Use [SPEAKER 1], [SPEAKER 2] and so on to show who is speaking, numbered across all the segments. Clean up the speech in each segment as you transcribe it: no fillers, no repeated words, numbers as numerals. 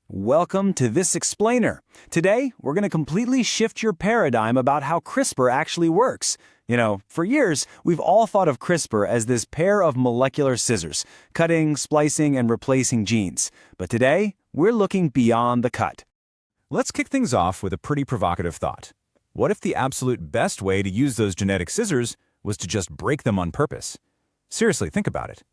[SPEAKER 1] Welcome to this explainer. Today, we're going to completely shift your paradigm about how CRISPR actually works. For years, we've all thought of CRISPR as this pair of molecular scissors, cutting, splicing, and replacing genes. But today, we're looking beyond the cut.
[SPEAKER 2] Let's kick things off with a pretty provocative thought. What if the absolute best way to use those genetic scissors was to just break them on purpose? Seriously, think about it.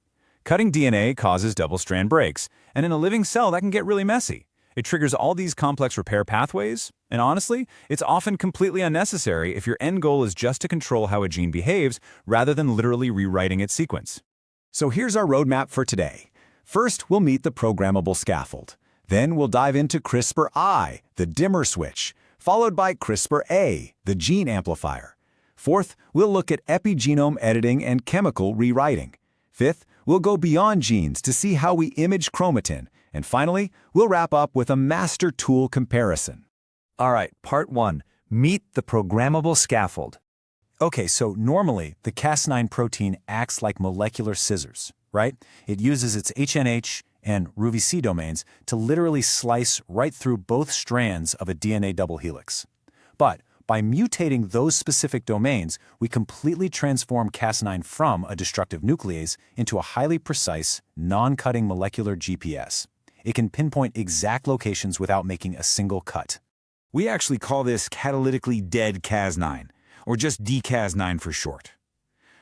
[SPEAKER 2] Cutting DNA causes double-strand breaks, and in a living cell that can get really messy. It triggers all these complex repair pathways, and honestly, it's often completely unnecessary if your end goal is just to control how a gene behaves rather than literally rewriting its sequence.
[SPEAKER 3] So here's our roadmap for today. First, we'll meet the programmable scaffold. Then we'll dive into CRISPRi, the dimmer switch, followed by CRISPRa, the gene amplifier. Fourth, we'll look at epigenome editing and chemical rewriting. Fifth, we'll go beyond genes to see how we image chromatin. And finally, we'll wrap up with a master tool comparison.
[SPEAKER 1] All right, part 1. Meet the programmable scaffold. Okay, so normally, the Cas9 protein acts like molecular scissors, right? It uses its HNH and RuVC domains to literally slice right through both strands of a DNA double helix. But by mutating those specific domains, we completely transform Cas9 from a destructive nuclease into a highly precise, non-cutting molecular GPS. It can pinpoint exact locations without making a single cut.
[SPEAKER 4] We actually call this catalytically dead Cas9, or just dCas9 for short.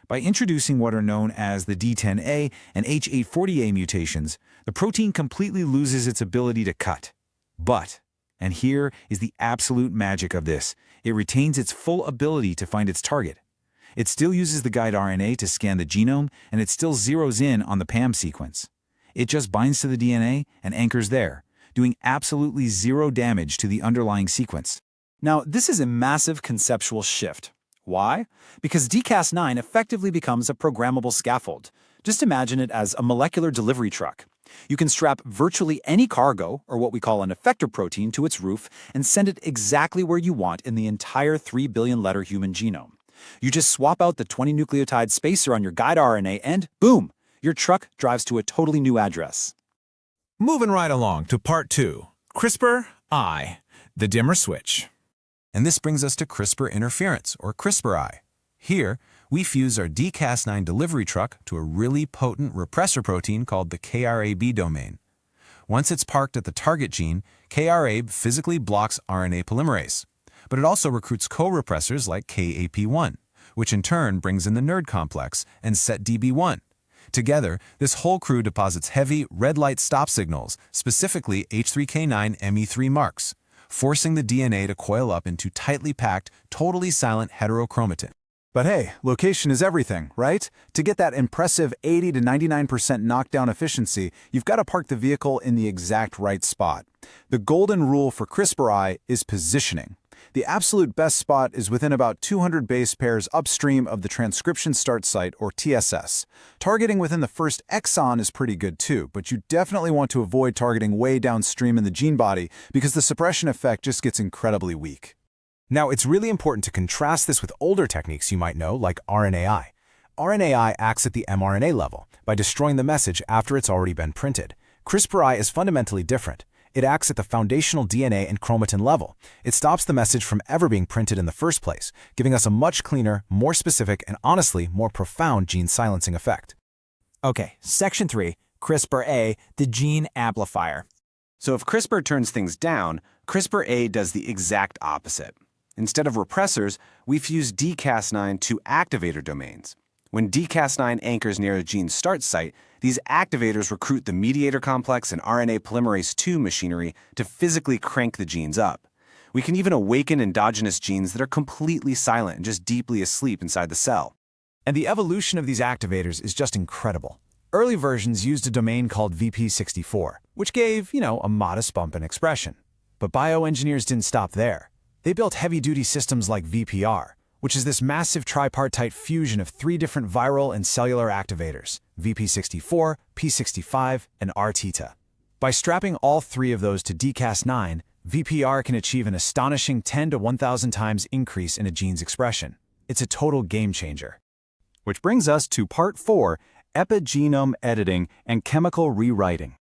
[SPEAKER 4] By introducing what are known as the D10A and H840A mutations, the protein completely loses its ability to cut. But, and here is the absolute magic of this, it retains its full ability to find its target. It still uses the guide RNA to scan the genome, and it still zeroes in on the PAM sequence. It just binds to the DNA and anchors there, doing absolutely zero damage to the underlying sequence.
[SPEAKER 1] Now, this is a massive conceptual shift. Why? Because dCas9 effectively becomes a programmable scaffold. Just imagine it as a molecular delivery truck. You can strap virtually any cargo, or what we call an effector protein, to its roof and send it exactly where you want in the entire 3 billion-letter human genome. You just swap out the 20-nucleotide spacer on your guide RNA and, boom, your truck drives to a totally new address.
[SPEAKER 2] Moving right along to part 2, CRISPRi, the dimmer switch.
[SPEAKER 3] And this brings us to CRISPR interference, or CRISPRi. Here, we fuse our dCas9 delivery truck to a really potent repressor protein called the KRAB domain. Once it's parked at the target gene, KRAB physically blocks RNA polymerase. But it also recruits co-repressors like KAP1, which in turn brings in the NERD complex and SETDB1. Together, this whole crew deposits heavy red light stop signals, specifically H3K9 ME3 marks, forcing the DNA to coil up into tightly packed, totally silent heterochromatin. But hey, location is everything, right? To get that impressive 80 to 99% knockdown efficiency, you've got to park the vehicle in the exact right spot. The golden rule for CRISPRi is positioning. The absolute best spot is within about 200 base pairs upstream of the transcription start site, or TSS. Targeting within the first exon is pretty good too, but you definitely want to avoid targeting way downstream in the gene body because the suppression effect just gets incredibly weak.
[SPEAKER 2] Now, it's really important to contrast this with older techniques you might know, like RNAi. RNAi acts at the mRNA level by destroying the message after it's already been printed. CRISPRi is fundamentally different. It acts at the foundational DNA and chromatin level. It stops the message from ever being printed in the first place, giving us a much cleaner, more specific, and honestly, more profound gene silencing effect.
[SPEAKER 5] Okay, section 3, CRISPRa, the gene amplifier.
[SPEAKER 1] So if CRISPR turns things down, CRISPRa does the exact opposite. Instead of repressors, we fuse dCas9 to activator domains. When dCas9 anchors near a gene's start site, these activators recruit the mediator complex and RNA polymerase II machinery to physically crank the genes up. We can even awaken endogenous genes that are completely silent and just deeply asleep inside the cell.
[SPEAKER 2] And the evolution of these activators is just incredible. Early versions used a domain called VP64, which gave, a modest bump in expression. But bioengineers didn't stop there. They built heavy-duty systems like VPR, which is this massive tripartite fusion of 3 different viral and cellular activators, VP64, P65, and R-Theta. By strapping all 3 of those to dCas9, VPR can achieve an astonishing 10 to 1,000 times increase in a gene's expression. It's a total game changer.
[SPEAKER 3] Which brings us to part 4, epigenome editing and chemical rewriting.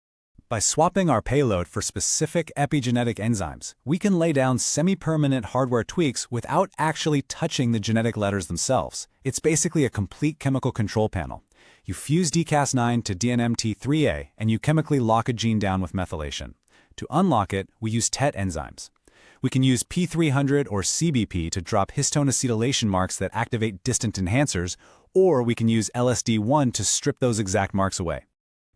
[SPEAKER 2] By swapping our payload for specific epigenetic enzymes, we can lay down semi-permanent hardware tweaks without actually touching the genetic letters themselves. It's basically a complete chemical control panel. You fuse dCas9 to DNMT3A, and you chemically lock a gene down with methylation. To unlock it, we use TET enzymes. We can use P300 or CBP to drop histone acetylation marks that activate distant enhancers, or we can use LSD1 to strip those exact marks away.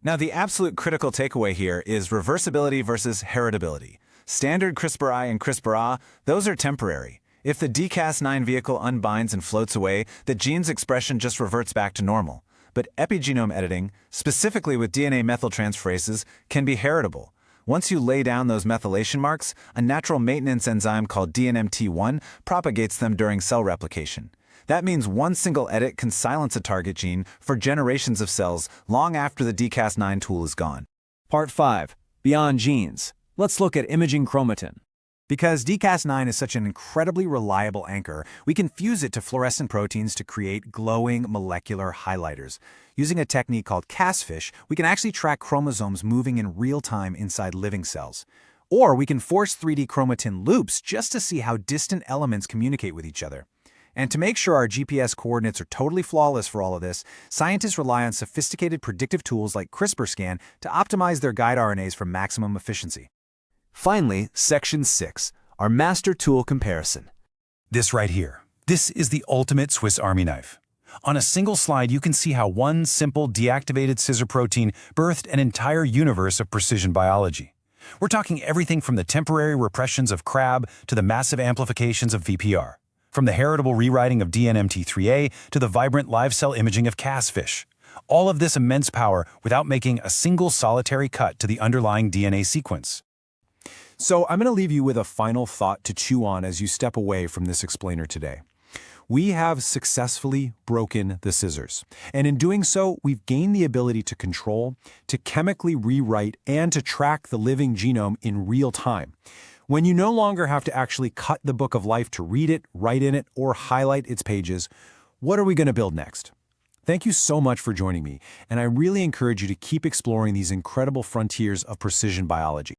[SPEAKER 3] Now, the absolute critical takeaway here is reversibility versus heritability. Standard CRISPRi and CRISPRa, those are temporary. If the dCas9 vehicle unbinds and floats away, the gene's expression just reverts back to normal. But epigenome editing, specifically with DNA methyltransferases, can be heritable. Once you lay down those methylation marks, a natural maintenance enzyme called DNMT1 propagates them during cell replication. That means one single edit can silence a target gene for generations of cells long after the dCas9 tool is gone.
[SPEAKER 5] Part 5. Beyond genes. Let's look at imaging chromatin.
[SPEAKER 1] Because dCas9 is such an incredibly reliable anchor, we can fuse it to fluorescent proteins to create glowing molecular highlighters. Using a technique called Casfish, we can actually track chromosomes moving in real time inside living cells. Or we can force 3D chromatin loops just to see how distant elements communicate with each other. And to make sure our GPS coordinates are totally flawless for all of this, scientists rely on sophisticated predictive tools like CRISPR to optimize their guide RNAs for maximum efficiency.
[SPEAKER 2] Finally, Section 6, our master tool comparison.
[SPEAKER 1] This right here. This is the ultimate Swiss Army knife. On a single slide, you can see how one simple deactivated scissor protein birthed an entire universe of precision biology. We're talking everything from the temporary repressions of CRAB to the massive amplifications of VPR. From the heritable rewriting of DNMT3A to the vibrant live cell imaging of Casfish. All of this immense power without making a single solitary cut to the underlying DNA sequence.
[SPEAKER 2] So I'm going to leave you with a final thought to chew on as you step away from this explainer today. We have successfully broken the scissors. And in doing so, we've gained the ability to control, to chemically rewrite, and to track the living genome in real time. When you no longer have to actually cut the book of life to read it, write in it, or highlight its pages, what are we going to build next? Thank you so much for joining me, and I really encourage you to keep exploring these incredible frontiers of precision biology.